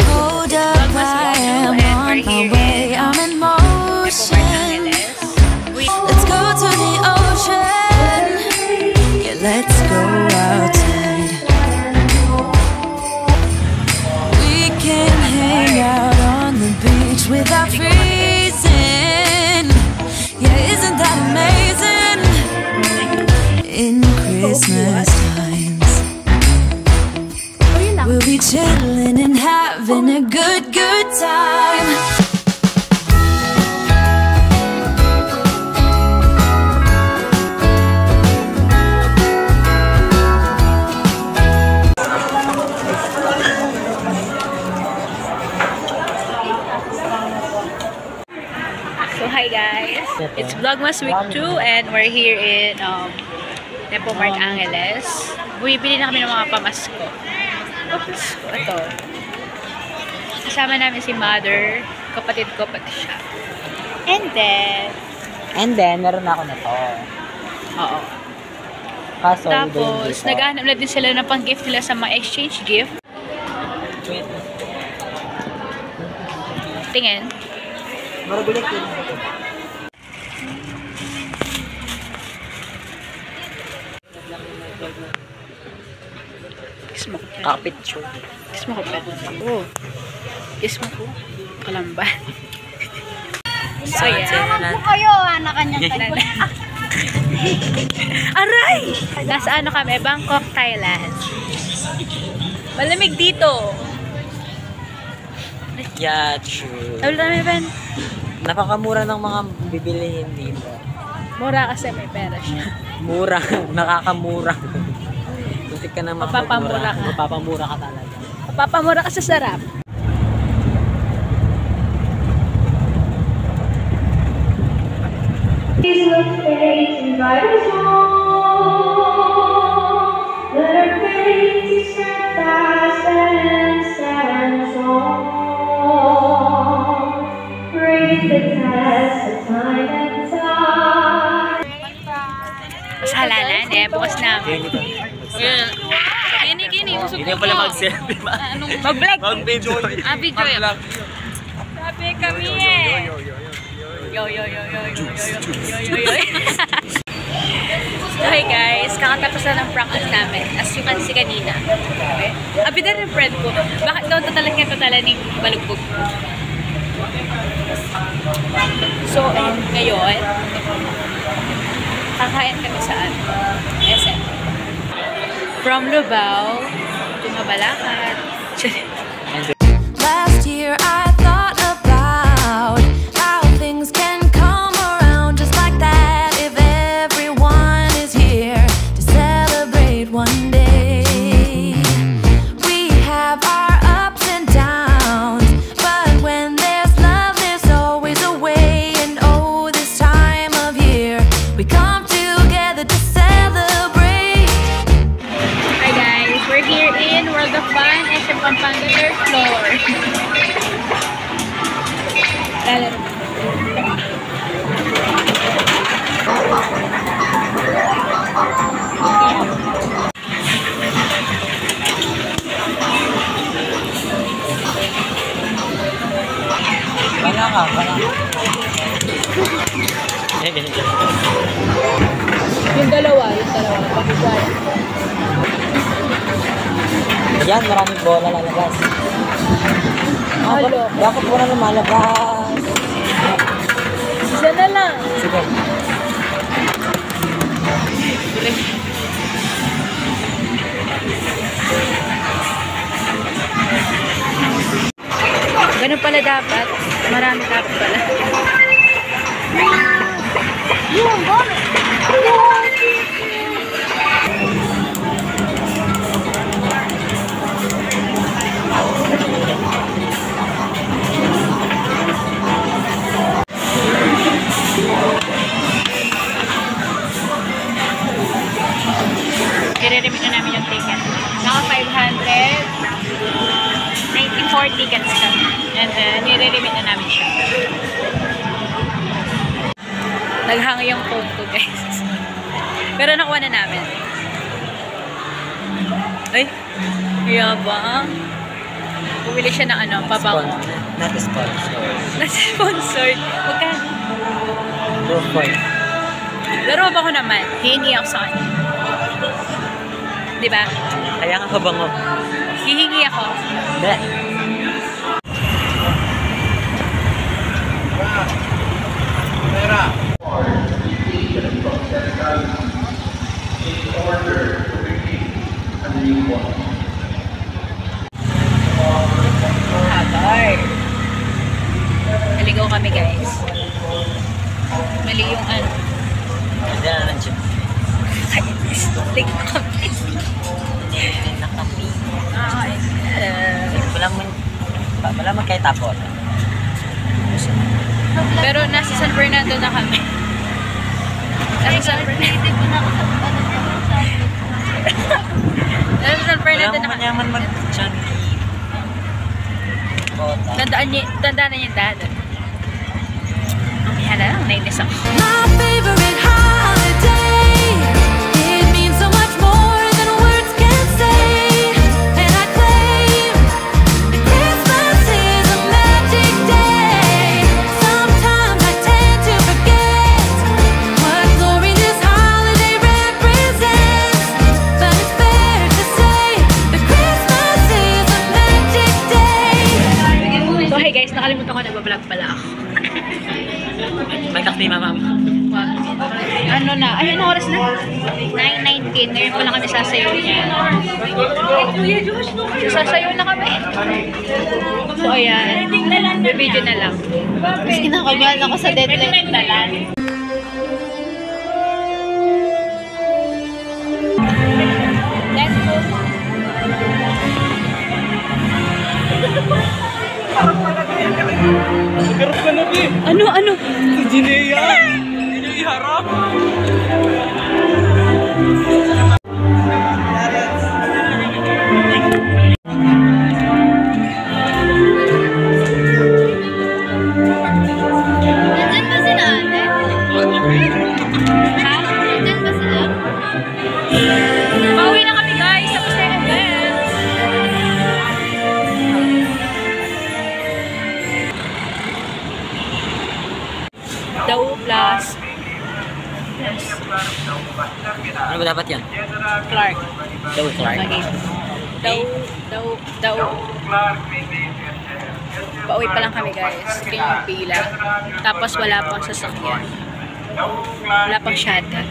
Hold up, I am on my way, I'm in motion. Let's go to the ocean. Yeah, let's go outside. We can hang out on the beach without freezing. Yeah, isn't that amazing? In Christmas times, we'll be chilling and having a good time. So hi guys, it's Vlogmas Week 2 and we're here in Tempo Mart Angeles. Bumibili na kami ng mga pamasko. Ito. Kasama namin si mother, kapatid ko pati siya. And then, meron na ako na to. oo. Kaso, Tapos, naghahanap na din sila ng pang-gift nila sa mga exchange gift. wait. Tingin. Maragulit yun. Kiss mo ko. Kapitso. Kiss mo ko pa. Oo. Kiss mo ko. Kalamban. So, yan. Tawag po kayo, anak kanyang tayo. Aray! Nasa ano kami? Bangkok, Thailand. Malamig dito. Yeah, true. Tawag namin, Ben. Napakamura ng mga bibilihin dito. Mura kasi may pera siya. Mura. Nakakamura. Muntik ka na Mapapamura ka. Mapapamura ka talaga. Papamura ka sa sarap. Please look face and write a song. Let our faith be steadfast and stand strong. Brave the test of time and time. Masalanan eh. Bukas namin. Kini, usok Hindi pala mag-selfie ba? Mag-vlog. Mag-video. Video yun. Sabi kami eh. Yo. Okay guys, kakatapos na ng practice namin. As you can see kanina. Okay? Abida rin friend ko. Bakit daw tatalan ni balugbog? So, ngayon, kakain kami saan? SM. From Lubao to Mabalacat. Last year I thought about how things can come around just like that if everyone is here to celebrate one day. We have our ups and downs, but when there's love there's always a way. And oh, this time of year we come together to celebrate. Hi guys, we're here in World of Fun SM Pampanga 3rd floor. Lalaro. Bala ka. Yung dalawa. Pag-isaya. Ayan, maraming bola lalabas. Halo. Bakit mo na lumalabas? Isa na lang. Sige. Ganun pala dapat. Marami dapat pala. I-remit na namin yung ticket. Naka 594 tickets kami. And then, i-remit na namin siya. Naghang yung phone ko, guys. Pero nakuha na namin. Ay, yabang. Bumili siya ng ano, pabango. Not sponsor. Na-sponsored. Magkano? 2.5. Laro ba ko naman? Hihingi ako sa kanya. Diba? Kaya nga pabango. Hihingi ako. Hindi. Hagar. Naligaw kami guys. Mali yung ano. Hindi na lang siya. Kainis. Ligaw kami. Nakapi. Ay. Wala man kayo tapos. Pero nasa San Fernando na kami. Nasa San Fernando. Nasa San Fernando na kami. Yaman mag-chan. Tandaan na yung dad. Ang mihala lang, nainis ako. My favorite holiday. It means so much more than words can say. And I claim that Christmas is a magic day. Sometimes I tend to forget what glory this holiday represents. But it's fair to say that Christmas is a magic day. So hey guys, nakalimutan ko nagbablog pala ako. May takti mama. Ano na? Ay, ano oras na? 9:19. Ngayon pa lang kami sasayaw niya. Sasayaw na kami. So ayan. May video na lang. Mas kinakabahan ako sa deadline. Let's go. Ano? Si Jinea! Hindi niyo iharap! Nandyan ba sila ate? Ha? Nandyan ba sila? Pauwi na kami guys. Tapos na yung event. Daw plus Ano ba dapat yan? Clark. Daw Clark. Okay. Daw. Pauwi pa lang kami guys. Ito yung pila. Tapos wala pang sasakyan. Wala pang shotgun.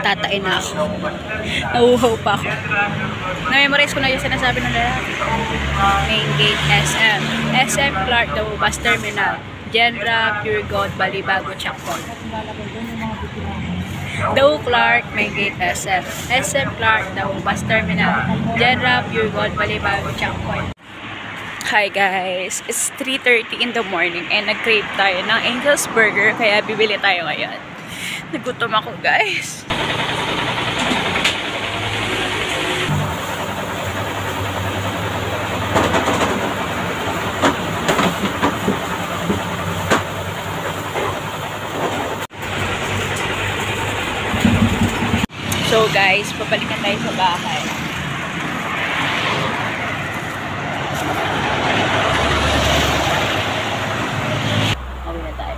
Tatain na ako. Nauuhaw pa ako. Na-memorize ko na yung sinasabi ng lalaki. Main gate SM. SM Clark daw bus terminal. Genra, Pure Gold, Balibago, Checkpoint. Daw Clark, Main Gate SM. SM Clark daw bus terminal. Genra, Pure Gold, Balibago, Checkpoint. Hi guys! It's 3:30 in the morning and nag-crave tayo ng Angel's Burger kaya bibili tayo ngayon. Nagutom ako guys. So guys, papalikan tayo sa bahay. Pauwi na tayo.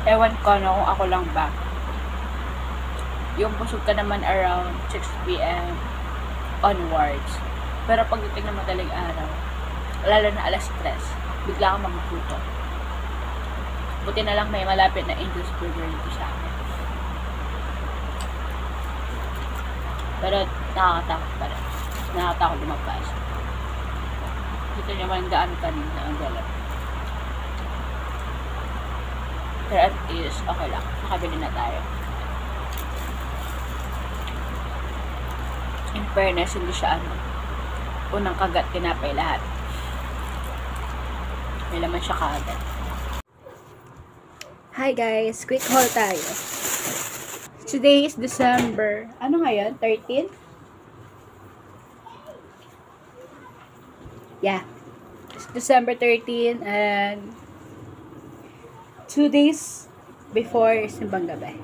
Ewan ko no, kung ako lang ba. Yung busog ka naman around 6 PM onwards. Pero pagdating ng madaling araw, lalo na alas 3, bigla kang magugutom. Buti na lang may malapit na Angel's Burger dito sa akin. Pero nakakatakot pa rin. Nakakatakot lumagpas. Dito naman daan kanina ang dala. Pero at least, okay lang. Nakabili na tayo. In fairness, hindi siya unang kagat, tinapay lahat. May laman siya kagat. Hi guys! Quick haul tayo. Today is December. Ano ngayon? 13? Yeah. It's December 13 and 2 days before Simbang Gabi.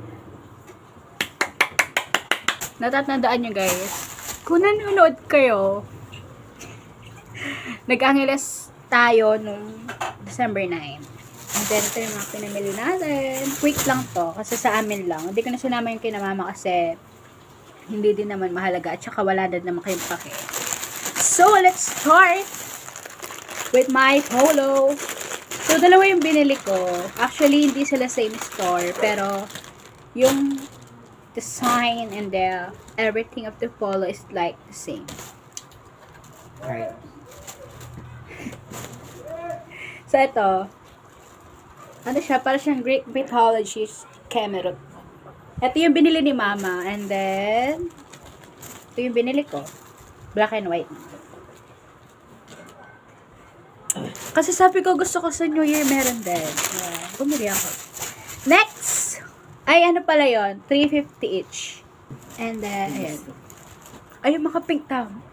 Natatandaan nyo guys, kung nanonood kayo, nag-Angeles tayo nung December 9. And then, ito yung mga pinamili natin. Quick lang to, kasi sa amin lang. Hindi ko na sinama yung kinamama kasi hindi din naman mahalaga at saka wala na naman kayong pake. So, let's start with my polo. So, dalawa yung binili ko. Actually, hindi sila same store, pero yung design and the everything of the polo is like the same. Alright. So, ito. Ano siya? Para siyang Greek mythology camerot. Ito yung binili ni Mama. And then, ito yung binili ko. Black and white. Kasi sabi ko, gusto ko sa New Year meron din. Bumili ako. Next! Ay, ano pala yun? 350 each. And then, ayan. Ay, yung mga pink tam.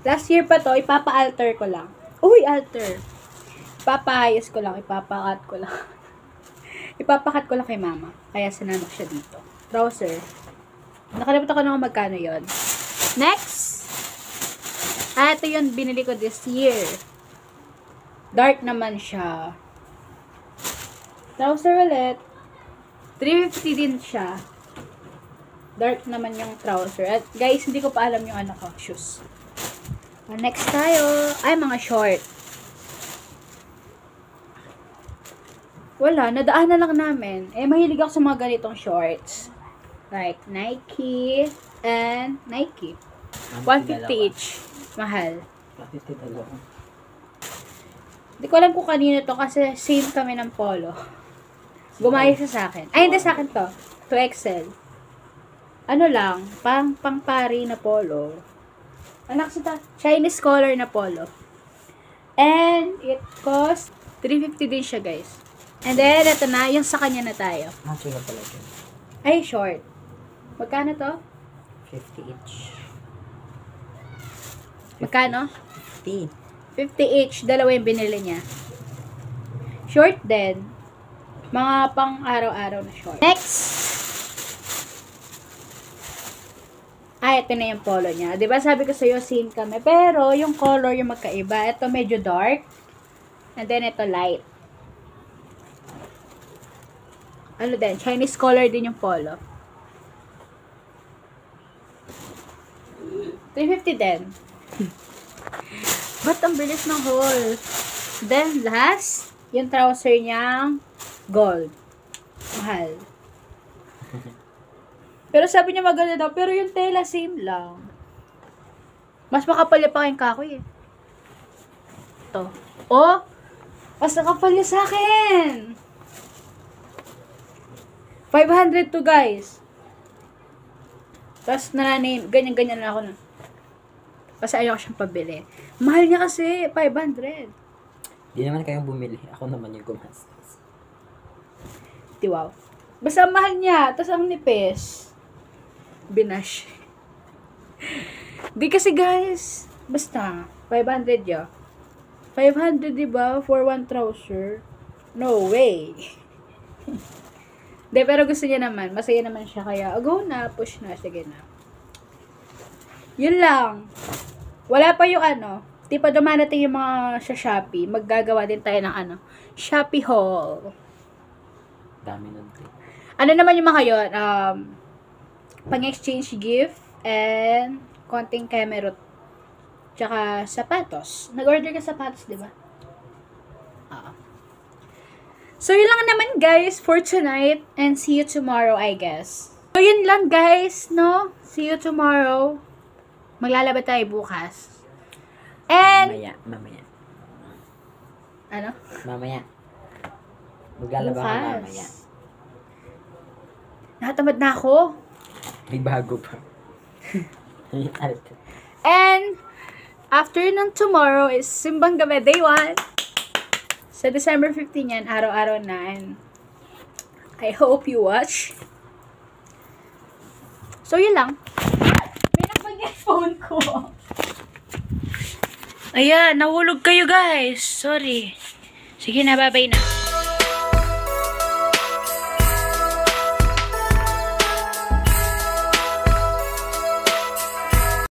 Last year pa to, ipapa-alter ko lang. Uy, alter. Ipapahayos ko lang, ipapakat ko lang. Ipapakat ko lang kay Mama. Kaya sinanak siya dito. Trouser. Nakalimutan ko na kung magkano yun. Next! Ito yun, binili ko this year. Dark naman siya. Trouser ulit. 350 din siya. Dark naman yung trouser. At guys, hindi ko pa alam yung ano ko, shoes. Next tayo, ay mga short. Wala, nadaan na lang namin. Eh, mahilig ako sa mga ganitong shorts. Like, Nike and Nike. 150 each. Mahal. 150 dalawa. Hindi ko alam kung kanino to kasi same kami ng polo. Gumaya siya sa akin. Ay, hindi sa akin to. 2XL. Ano lang, pang-pari na polo. Anak sa Chinese color na polo. And it cost 350 din siya, guys. And then, ito na, yung sa kanya na tayo. Sino pala yun? Ay, short. Magkano to? 50 each. Magkano? 50. 50 each. Dalawa yung binili niya. Short din. Mga pang araw-araw na short. Next! Ay, ito na yung polo niya. Diba sabi ko sa'yo, same kami. Pero, yung color yung magkaiba. Ito medyo dark. And then, ito light. Ano din? Chinese color din yung polo. 350 din. Ba't ang bilis ng haul? Then, last, yung trouser niyang gold. Mahal. Pero sabi niya maganda daw, pero yung tela same lang. Mas makapal pa kayong kakoy eh. Ito. Oh! Mas nakapal niya sa akin! 500 to guys. Tapos ganyan-ganyan na ako na. Kasi ayaw ko siyang pabili. Mahal niya kasi, 500. Di naman kayong bumili. Ako naman yung gumastos. Di wow. Basta mahal niya. Tapos ang nipis. Binash. Di kasi guys. Basta. 500 ya. 500 diba? For one trouser. No way. De, pero gusto niya naman. Masaya naman siya. Kaya, go na. Push na. Sige na. Yun lang. Wala pa yung ano. Di pa dumarating yung mga sa Shopee. Maggagawa din tayo ng ano. Shopee haul. Dami nun. Ano naman yung mga yun? Pang-exchange gift and konting camerot. Tsaka sapatos. Nag-order ka sapatos, di ba? So, yun lang naman guys for tonight. And see you tomorrow, I guess. So, yun lang guys, no? See you tomorrow. Maglalaba tayo bukas. And, Mamaya. ano? Mamaya. Maglalaba ka mamaya. Nakatamad na ako. May bago pa. And, after ng tomorrow is Simbang Gabi, day 1. Sa December 15 yan, araw-araw na. And I hope you watch. So, yun lang. May nakapag phone ko. Ayan, nahulog kayo guys. Sorry. Sige na, bye-bye na.